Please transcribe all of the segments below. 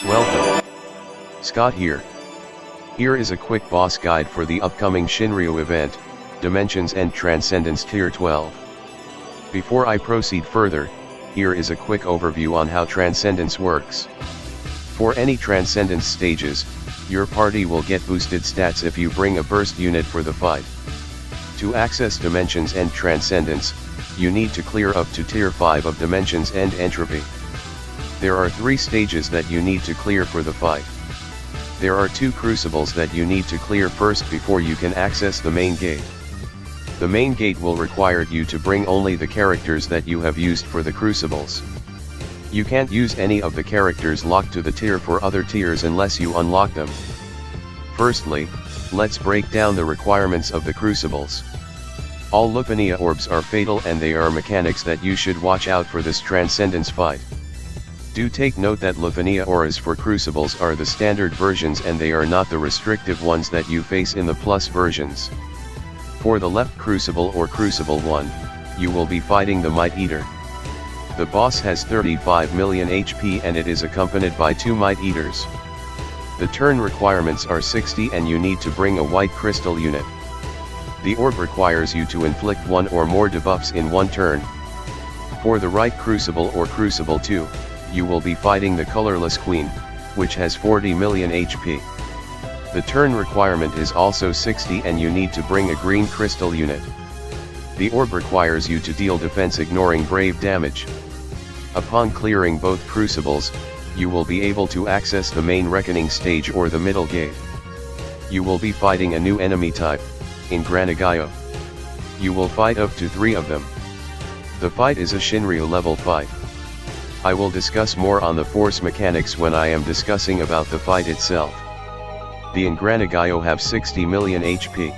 Welcome. Scott here. Here is a quick boss guide for the upcoming SHINRYU event, Dimensions and Transcendence Tier 12. Before I proceed further, here is a quick overview on how Transcendence works. For any Transcendence stages, your party will get boosted stats if you bring a burst unit for the fight. To access Dimensions and Transcendence, you need to clear up to Tier 5 of Dimensions and Entropy. There are 3 stages that you need to clear for the fight. There are 2 crucibles that you need to clear first before you can access the main gate. The main gate will require you to bring only the characters that you have used for the crucibles. You can't use any of the characters locked to the tier for other tiers unless you unlock them. Firstly, let's break down the requirements of the crucibles. All Lupania orbs are fatal and they are mechanics that you should watch out for this Transcendence fight. Do take note that Lupania auras for crucibles are the standard versions and they are not the restrictive ones that you face in the plus versions. For the left crucible or crucible 1, you will be fighting the Mite Eater. The boss has 35 million HP and it is accompanied by 2 Mite Eaters. The turn requirements are 60 and you need to bring a white crystal unit. The orb requires you to inflict 1 or more debuffs in 1 turn. For the right crucible or crucible 2, you will be fighting the Colorless Queen, which has 40 million HP. The turn requirement is also 60 and you need to bring a green crystal unit. The orb requires you to deal defense ignoring brave damage. Upon clearing both crucibles, you will be able to access the main reckoning stage or the middle gate. You will be fighting a new enemy type, Ingranaggio. You will fight up to 3 of them. The fight is a SHINRYU level fight. I will discuss more on the force mechanics when I am discussing about the fight itself. The Ingranaggio have 60 million HP.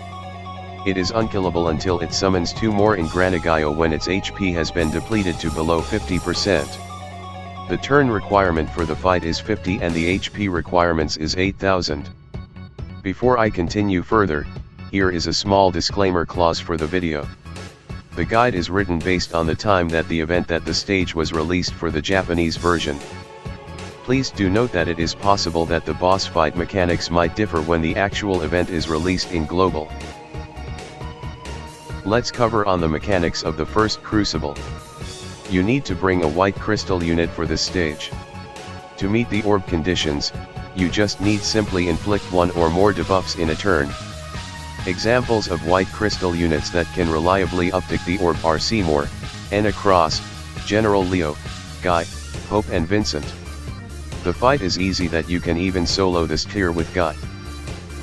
It is unkillable until it summons 2 more Ingranaggio when its HP has been depleted to below 50%. The turn requirement for the fight is 50 and the HP requirements is 8000. Before I continue further, here is a small disclaimer clause for the video. The guide is written based on the time that the stage was released for the Japanese version. Please do note that it is possible that the boss fight mechanics might differ when the actual event is released in global. Let's cover on the mechanics of the first crucible. You need to bring a white crystal unit for this stage. To meet the orb conditions, you just need simply inflict 1 or more debuffs in a turn. Examples of white crystal units that can reliably uptick the orb are Seymour, Anna Cross, General Leo, Guy, Hope and Vincent. The fight is easy that you can even solo this tier with Guy.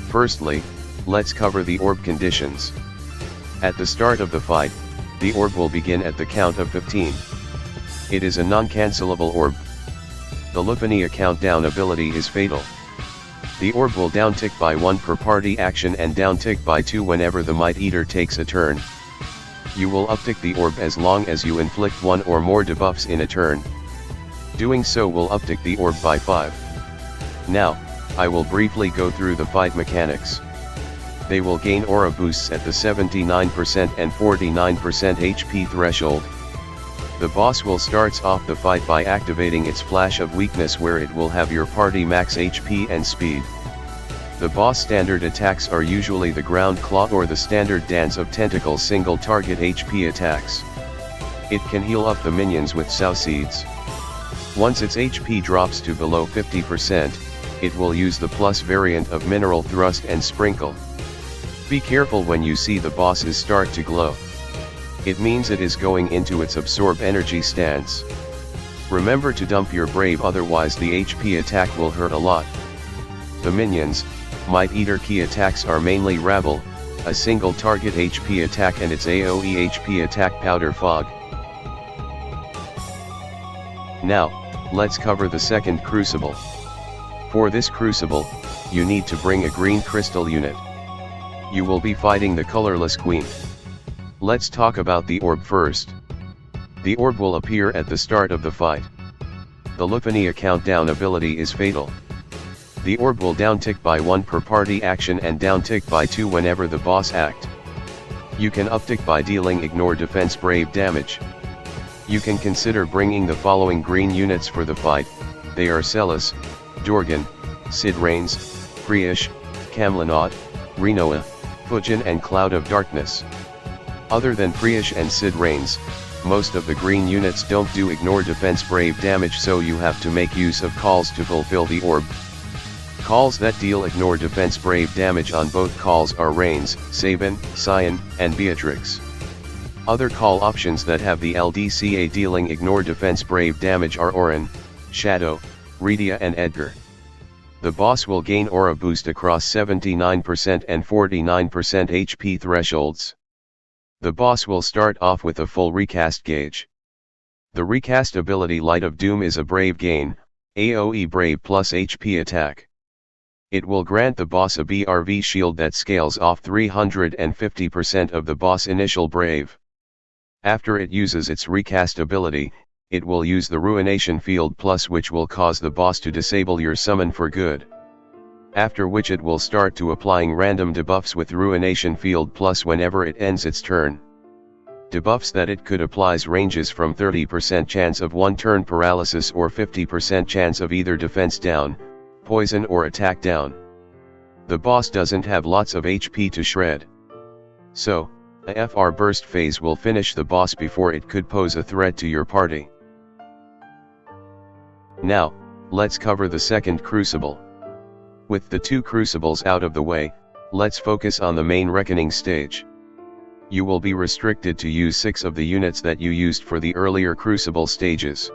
Firstly, let's cover the orb conditions. At the start of the fight, the orb will begin at the count of 15. It is a non-cancelable orb. The Lupania countdown ability is fatal. The orb will downtick by 1 per party action and downtick by 2 whenever the Mite Eater takes a turn. You will uptick the orb as long as you inflict 1 or more debuffs in a turn. Doing so will uptick the orb by 5. Now, I will briefly go through the fight mechanics. They will gain aura boosts at the 79% and 49% HP threshold. The boss will start off the fight by activating its flash of weakness where it will have your party max HP and speed. The boss standard attacks are usually the ground claw or the standard dance of tentacles single target HP attacks. It can heal up the minions with Sao Seeds. Once its HP drops to below 50%, it will use the plus variant of Mineral Thrust and Sprinkle. Be careful when you see the bosses start to glow. It means it is going into its absorb energy stance. Remember to dump your brave, otherwise the HP attack will hurt a lot. The minions, Mite Eater key attacks are mainly Rabble, a single target HP attack and its AoE HP attack Powder Fog. Now, let's cover the second crucible. For this crucible, you need to bring a green crystal unit. You will be fighting the Colorless Queen. Let's talk about the orb first. The orb will appear at the start of the fight. The Lupania countdown ability is fatal. The orb will downtick by 1 per party action and downtick by 2 whenever the boss act. You can uptick by dealing ignore defense brave damage. You can consider bringing the following green units for the fight. They are Celis, Dorgan, Sid Rains, Prishe, Camlanot, Renoa, Fujin and Cloud of Darkness. Other than Prishe and Sid Rains, most of the green units don't do ignore defense brave damage, so you have to make use of calls to fulfill the orb. Calls that deal ignore defense brave damage on both calls are Rains, Sabin, Cyan, and Beatrix. Other call options that have the LDCA dealing ignore defense brave damage are Orin, Shadow, Redia and Edgar. The boss will gain aura boost across 79% and 49% HP thresholds. The boss will start off with a full recast gauge. The recast ability Light of Doom is a brave gain, AoE brave plus HP attack. It will grant the boss a BRV shield that scales off 350% of the boss initial brave. After it uses its recast ability, it will use the Ruination Field Plus, which will cause the boss to disable your summon for good. After which it will start to applying random debuffs with Ruination Field Plus whenever it ends its turn. Debuffs that it could applies ranges from 30% chance of one turn paralysis or 50% chance of either defense down, poison or attack down. The boss doesn't have lots of HP to shred. So, a FR burst phase will finish the boss before it could pose a threat to your party. Now, let's cover the second Crucible. With the two Crucibles out of the way, let's focus on the main Reckoning stage. You will be restricted to use 6 of the units that you used for the earlier Crucible stages.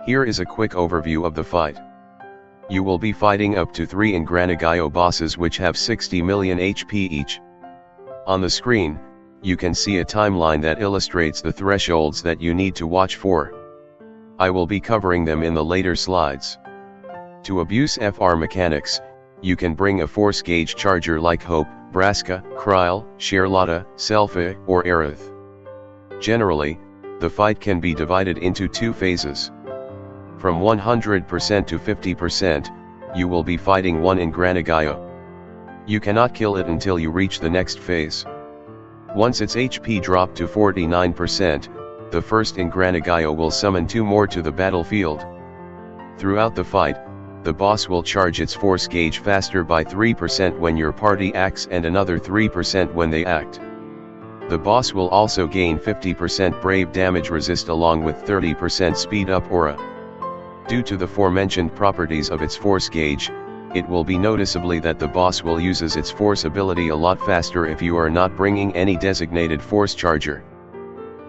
Here is a quick overview of the fight. You will be fighting up to 3 Ingranaggio bosses which have 60 million HP each. On the screen, you can see a timeline that illustrates the thresholds that you need to watch for. I will be covering them in the later slides. To abuse FR mechanics, you can bring a force gauge charger like Hope, Braska, Kryl, Charlotta, Selphie, or Aerith. Generally, the fight can be divided into 2 phases. From 100% to 50%, you will be fighting one Ingranaggio. You cannot kill it until you reach the next phase. Once its HP dropped to 49%, the first Ingranaggio will summon 2 more to the battlefield. Throughout the fight, the boss will charge its force gauge faster by 3% when your party acts and another 3% when they act. The boss will also gain 50% brave damage resist along with 30% speed up aura. Due to the aforementioned properties of its force gauge, it will be noticeably that the boss will uses its force ability a lot faster if you are not bringing any designated force charger.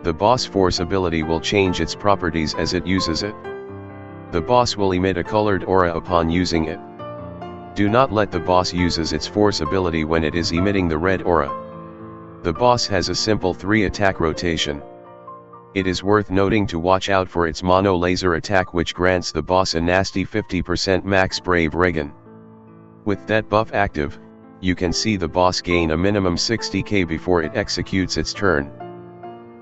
The boss force ability will change its properties as it uses it. The boss will emit a colored aura upon using it. Do not let the boss uses its force ability when it is emitting the red aura. The boss has a simple 3 attack rotation. It is worth noting to watch out for its mono laser attack, which grants the boss a nasty 50% max brave regen. With that buff active, you can see the boss gain a minimum 60k before it executes its turn.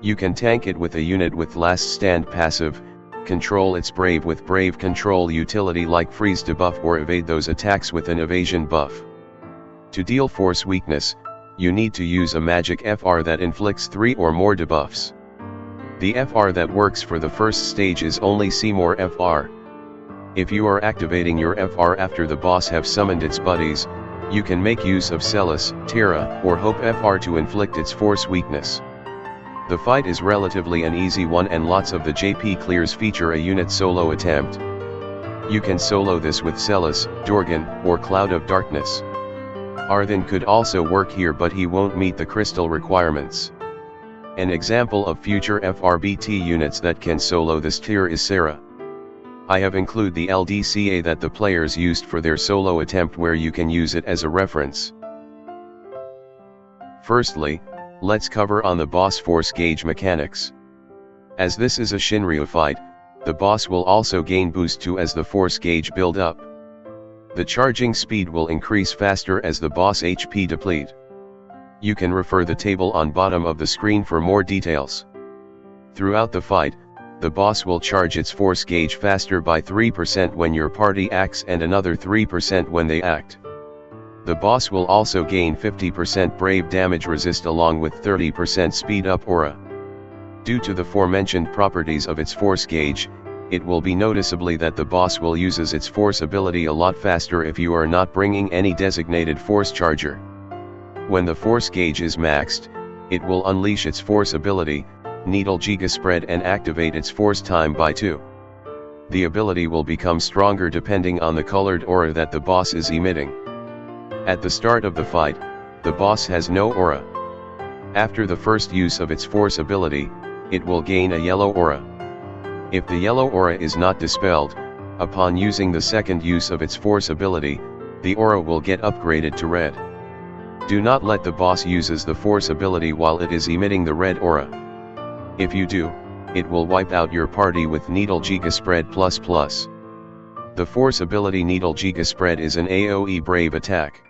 You can tank it with a unit with last stand passive, control its brave with brave control utility like freeze debuff, or evade those attacks with an evasion buff. To deal force weakness, you need to use a magic FR that inflicts 3 or more debuffs. The FR that works for the first stage is only Seymour FR. If you are activating your FR after the boss have summoned its buddies, you can make use of Celis, Terra, or Hope FR to inflict its force weakness. The fight is relatively an easy one, and lots of the JP clears feature a unit solo attempt. You can solo this with Celis, Dorgan, or Cloud of Darkness. Arthan could also work here, but he won't meet the crystal requirements. An example of future FRBT units that can solo this tier is Sarah. I have included the LDCA that the players used for their solo attempt, where you can use it as a reference. Firstly, let's cover on the boss force gauge mechanics. As this is a Shinryu fight, the boss will also gain boost too as the force gauge build up. The charging speed will increase faster as the boss HP deplete. You can refer the table on bottom of the screen for more details. Throughout the fight, the boss will charge its force gauge faster by 3% when your party acts and another 3% when they act. The boss will also gain 50% brave damage resist along with 30% speed up aura. Due to the aforementioned properties of its force gauge, it will be noticeably that the boss will uses its force ability a lot faster if you are not bringing any designated force charger. When the force gauge is maxed, it will unleash its force ability, Needle Giga Spread, and activate its force time by 2. The ability will become stronger depending on the colored aura that the boss is emitting. At the start of the fight, the boss has no aura. After the first use of its force ability, it will gain a yellow aura. If the yellow aura is not dispelled, upon using the second use of its force ability, the aura will get upgraded to red. Do not let the boss uses the force ability while it is emitting the red aura. If you do, it will wipe out your party with Needle Giga Spread ++. The force ability Needle Giga Spread is an AoE brave attack.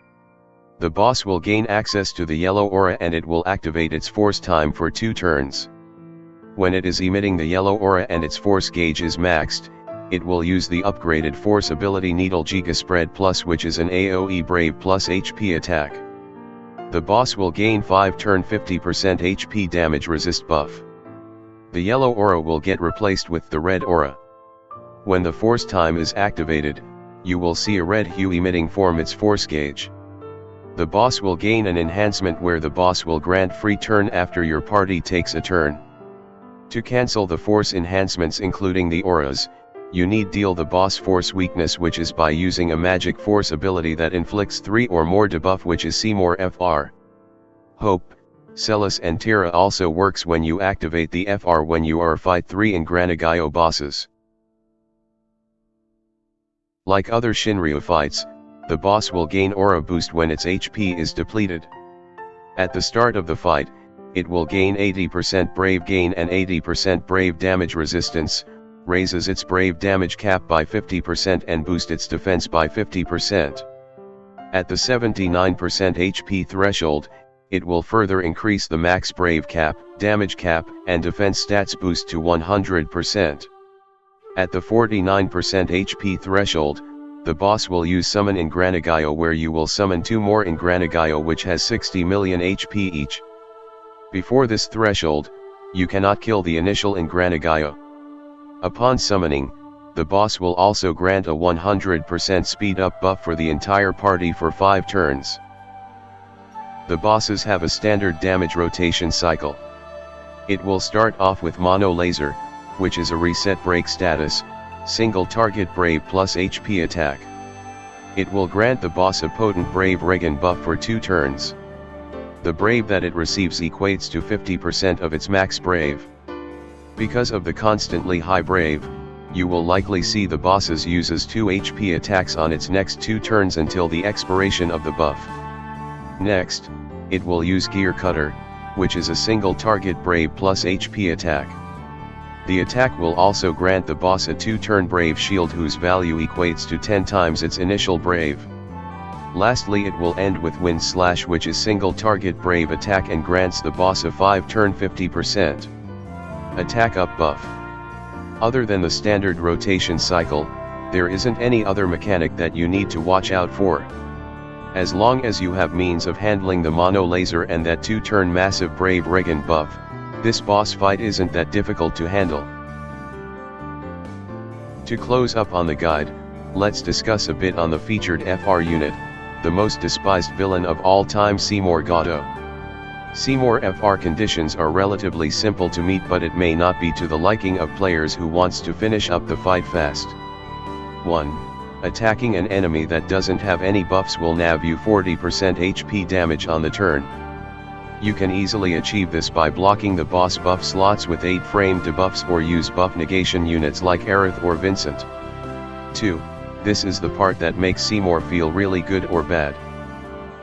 The boss will gain access to the yellow aura and it will activate its force time for 2 turns. When it is emitting the yellow aura and its force gauge is maxed, it will use the upgraded force ability Needle Giga Spread Plus, which is an AoE brave plus HP attack. The boss will gain 5 turn 50% HP damage resist buff. The yellow aura will get replaced with the red aura. When the force time is activated, you will see a red hue emitting from its force gauge. The boss will gain an enhancement where the boss will grant free turn after your party takes a turn. To cancel the force enhancements including the auras, you need deal the boss force weakness, which is by using a magic force ability that inflicts 3 or more debuff, which is Seymour FR. Hope, Celis and Tira also works when you activate the FR when you are fight 3 Ingranaggio bosses. Like other Shinryu fights, the boss will gain aura boost when its HP is depleted. At the start of the fight, it will gain 80% brave gain and 80% brave damage resistance, raises its brave damage cap by 50% and boost its defense by 50%. At the 79% HP threshold, it will further increase the max brave cap, damage cap, and defense stats boost to 100%. At the 49% HP threshold, the boss will use Summon Ingranaggio, where you will summon 2 more Ingranaggio which has 60 million HP each. Before this threshold, you cannot kill the initial Ingranaggio. Upon summoning, the boss will also grant a 100% speed up buff for the entire party for 5 turns. The bosses have a standard damage rotation cycle. It will start off with Mono Laser, which is a reset break status, single target brave plus HP attack. It will grant the boss a potent brave regen buff for 2 turns. The brave that it receives equates to 50% of its max brave. Because of the constantly high brave, you will likely see the bosses uses 2 HP attacks on its next 2 turns until the expiration of the buff. Next, it will use Gear Cutter, which is a single target brave plus HP attack. The attack will also grant the boss a 2-turn brave shield whose value equates to 10 times its initial brave. Lastly, it will end with Wind Slash, which is single target brave attack and grants the boss a 5-turn 50% attack up buff. Other than the standard rotation cycle, there isn't any other mechanic that you need to watch out for. As long as you have means of handling the Mono Laser and that 2-turn massive brave regen buff, this boss fight isn't that difficult to handle. To close up on the guide, let's discuss a bit on the featured FR unit, the most despised villain of all time, Seymour Gato. Seymour FR conditions are relatively simple to meet, but it may not be to the liking of players who wants to finish up the fight fast. 1. Attacking an enemy that doesn't have any buffs will nav you 40% HP damage on the turn. You can easily achieve this by blocking the boss buff slots with 8-frame debuffs or use buff negation units like Aerith or Vincent. 2. This is the part that makes Seymour feel really good or bad.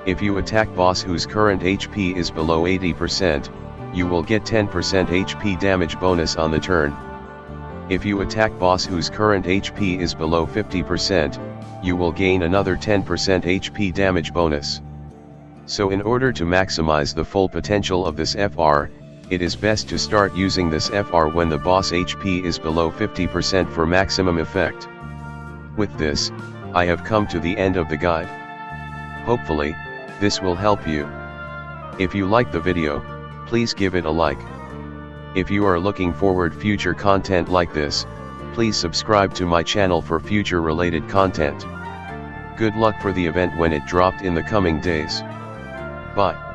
If you attack boss whose current HP is below 80%, you will get 10% HP damage bonus on the turn. If you attack boss whose current HP is below 50%, you will gain another 10% HP damage bonus. So in order to maximize the full potential of this FR, it is best to start using this FR when the boss HP is below 50% for maximum effect. With this, I have come to the end of the guide. Hopefully, this will help you. If you like the video, please give it a like. If you are looking forward future content like this, Please subscribe to my channel for future related content. Good luck for the event when it dropped in the coming days. Bye.